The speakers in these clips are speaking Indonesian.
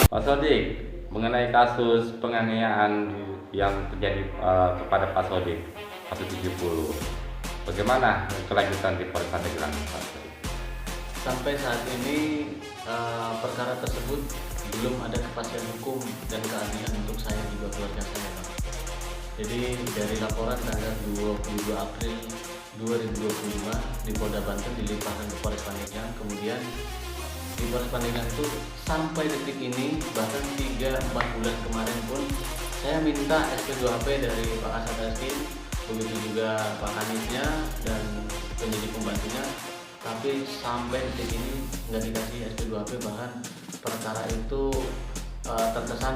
Pak Sodik, mengenai kasus penganiayaan yang terjadi kepada Pak Sodik, kasus 70, bagaimana kelanjutan di Polres Pandeglang, Pak Sodik? Sampai saat ini perkara tersebut belum ada kepastian hukum dan keadilan untuk saya juga keluarga saya, Pak. Jadi dari laporan tanggal 22 April 2025 di Polda Banten dilimpahkan ke Polres Pandeglang, kemudian di Polres Pandeglang itu sampai detik ini, bahkan 3-4 bulan kemarin pun saya minta SP2HP dari Pak Kasat Reskrim, begitu juga Pak Kanisnya dan penyidik pembantunya, tapi sampai detik ini nggak dikasih SP2HP. Bahkan perkara itu terkesan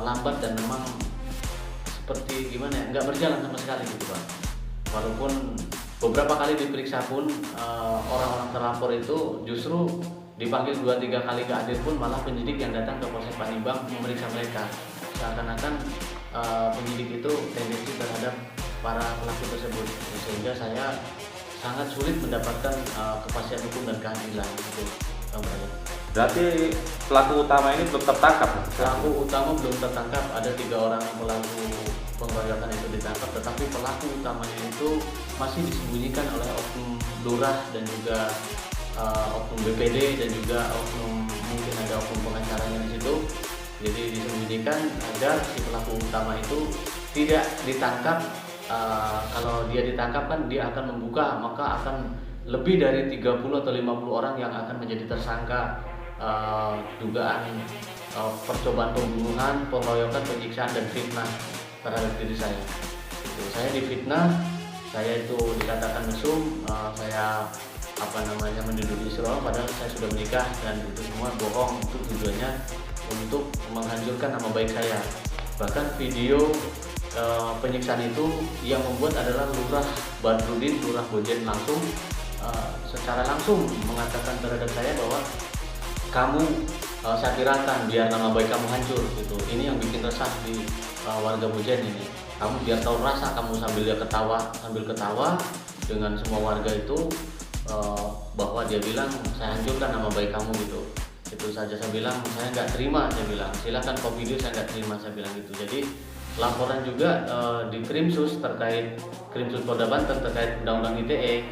lambat dan memang seperti gimana ya, nggak berjalan sama sekali gitu, Pak. Walaupun beberapa kali diperiksa pun orang-orang terlapor itu justru dipanggil 2-3 kali nggak hadir pun malah penyidik yang datang ke Polsek Panimbang memeriksa mereka. Seakan-akan penyidik itu tendensi terhadap para pelaku tersebut, sehingga saya sangat sulit mendapatkan kepastian hukum dan keadilan gitu. Berarti pelaku utama ini belum tertangkap? Pelaku utama belum tertangkap, ada 3 orang pelaku pengeroyokan itu ditangkap, tetapi pelaku utamanya itu masih disembunyikan oleh oknum lurah dan juga oknum BPD dan juga oknum, mungkin ada oknum pengacaranya di situ. Jadi disembunyikan agar si pelaku utama itu tidak ditangkap. Kalau dia ditangkap kan dia akan membuka, maka akan lebih dari 30 atau 50 orang yang akan menjadi tersangka dugaan percobaan pembunuhan, pengeroyokan, penyiksaan dan fitnah terhadap diri saya. Saya difitnah, saya itu dikatakan mesum, saya menduduki istri orang padahal saya sudah menikah, dan itu semua bohong. Itu tujuannya untuk menghancurkan nama baik saya. Bahkan video penyiksaan itu yang membuat adalah Lurah Badrudin, Lurah Bojen langsung secara langsung mengatakan terhadap saya bahwa kamu sakirakan biar nama baik kamu hancur gitu. Ini yang bikin resah di warga Bojen ini. Kamu biar tahu rasa kamu sambil ketawa dengan semua warga itu, bahwa dia bilang saya hancurkan nama baik kamu gitu. Itu saja saya bilang saya nggak terima, saya bilang silakan kau video, saya nggak terima, saya bilang gitu. Jadi laporan juga di Krimsus terkait Krimsus Polda Banten terkait Undang-Undang ITE,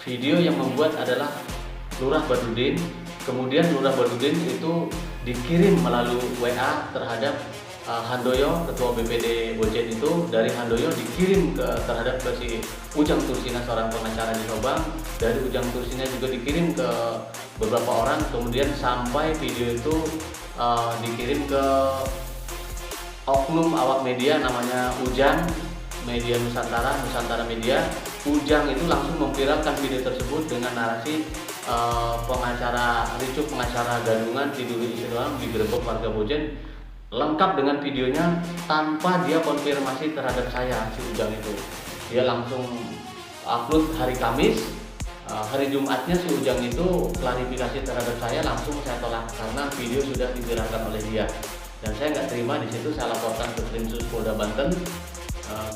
video yang membuat adalah Lurah Badrudin. Kemudian Lurah Badrudin itu dikirim melalui WA terhadap Handoyo, ketua BPD Bojen itu. Dari Handoyo dikirim terhadap si Ujang Tursina, seorang pengacara di Subang. Dari Ujang Tursina juga dikirim ke beberapa orang. Kemudian sampai video itu dikirim ke oknum awak media namanya Ujang Media Nusantara Media. Ujang itu langsung memviralkan video tersebut dengan narasi pengacara ricuh, pengacara gadungan tidur isi doang digerebek warga Bojen, lengkap dengan videonya tanpa dia konfirmasi terhadap saya. Si Ujang itu dia langsung upload hari Kamis. Hari Jumatnya si Ujang itu klarifikasi terhadap saya, langsung saya tolak karena video sudah diviralkan oleh dia. Dan saya nggak terima, di situ saya laporkan ke Krimsus Polda Banten.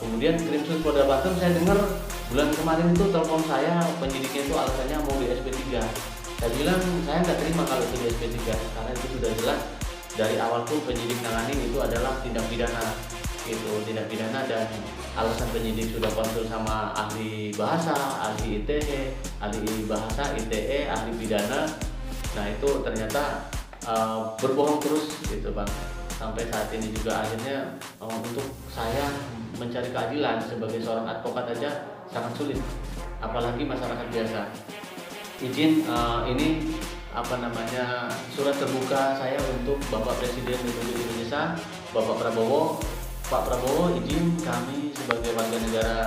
Kemudian Krimsus Polda Banten saya dengar bulan kemarin itu telepon saya, penyidiknya itu alasannya mau di SP3. Saya bilang saya nggak terima kalau itu di SP3 karena itu sudah jelas dari awal tuh penyidik nangani itu adalah tindak pidana. Itu tindak pidana dan alasan penyidik sudah konsul sama ahli bahasa, ahli ITE, ahli bahasa, ITE, ahli pidana. Nah itu ternyata berbohong terus gitu, Bang. Sampai saat ini juga akhirnya untuk saya mencari keadilan sebagai seorang advokat aja sangat sulit, apalagi masyarakat biasa. Izin ini surat terbuka saya untuk Bapak Presiden Republik Indonesia, Bapak Prabowo. Pak Prabowo, izin kami sebagai warga negara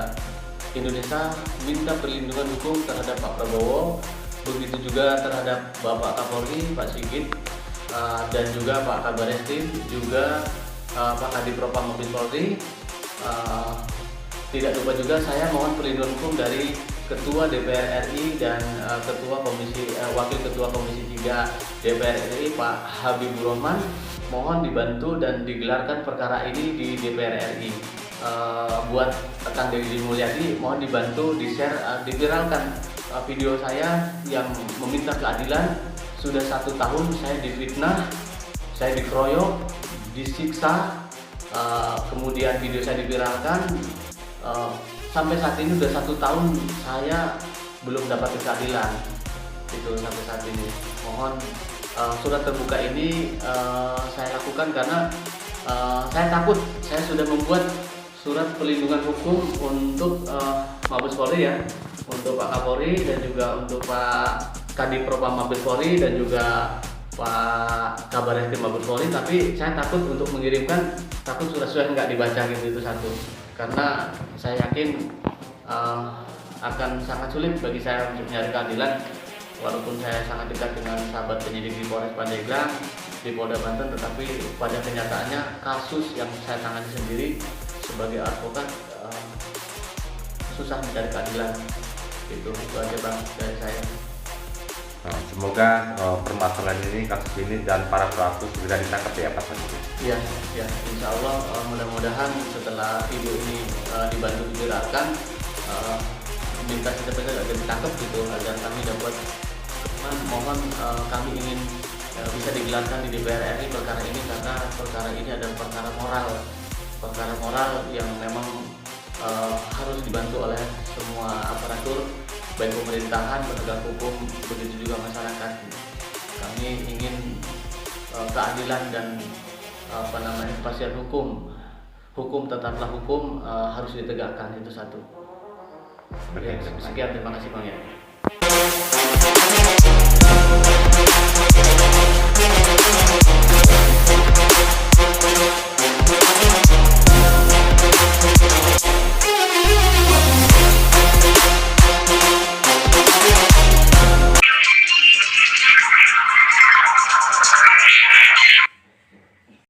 Indonesia minta perlindungan hukum terhadap Pak Prabowo, begitu juga terhadap Bapak Kapolri, Pak Sigit, dan juga Pak Kabar Eskrim, juga Pak Kadipropam Mabes Polri. Tidak lupa juga saya mohon perlindungan hukum dari Ketua DPR RI dan Wakil Ketua Komisi 3 DPR RI Pak Habibur Rahman, mohon dibantu dan digelarkan perkara ini di DPR RI. Buat rekan Deddy Mulyadi, mohon dibantu di-share, diviralkan video saya yang meminta keadilan. Sudah 1 tahun saya difitnah, saya dikeroyok, disiksa, kemudian video saya diviralkan. Sampai saat ini udah 1 tahun saya belum dapat keadilan itu sampai saat ini. Mohon surat terbuka ini saya lakukan karena saya takut. Saya sudah membuat surat pelindungan hukum untuk Mabes Polri ya, untuk Pak Kapolri dan juga untuk Pak Kadif Propam Mabes Polri dan juga Pak Kabar Eskrim Mabes Polri, tapi saya takut untuk mengirimkan, takut surat-surat nggak dibaca gitu, itu satu. Karena saya yakin akan sangat sulit bagi saya untuk mencari keadilan, walaupun saya sangat dekat dengan sahabat penyidik di Polres Pandeglang, di Polda Banten, tetapi pada kenyataannya kasus yang saya tangani sendiri sebagai advokat susah mencari keadilan. Itu aja Bang dari saya. Nah, semoga permasalahan ini, kasus ini dan para pelaku segera ditangkap ya Pak Sandi. Iya, ya, insya Allah mudah-mudahan setelah video ini dibantu diviralkan, minta secepatnya agar ditangkap gitu, agar kami dapat. Mohon kami ingin bisa digelarkan di DPR RI perkara ini, karena perkara ini adalah perkara moral yang memang harus dibantu oleh semua aparatur, baik pemerintahan, penegak hukum, begitu juga masyarakat. Kami ingin keadilan dan kepastian hukum. Hukum tetaplah hukum, harus ditegakkan, itu satu. Oke, Sekian, terima kasih Bang ya.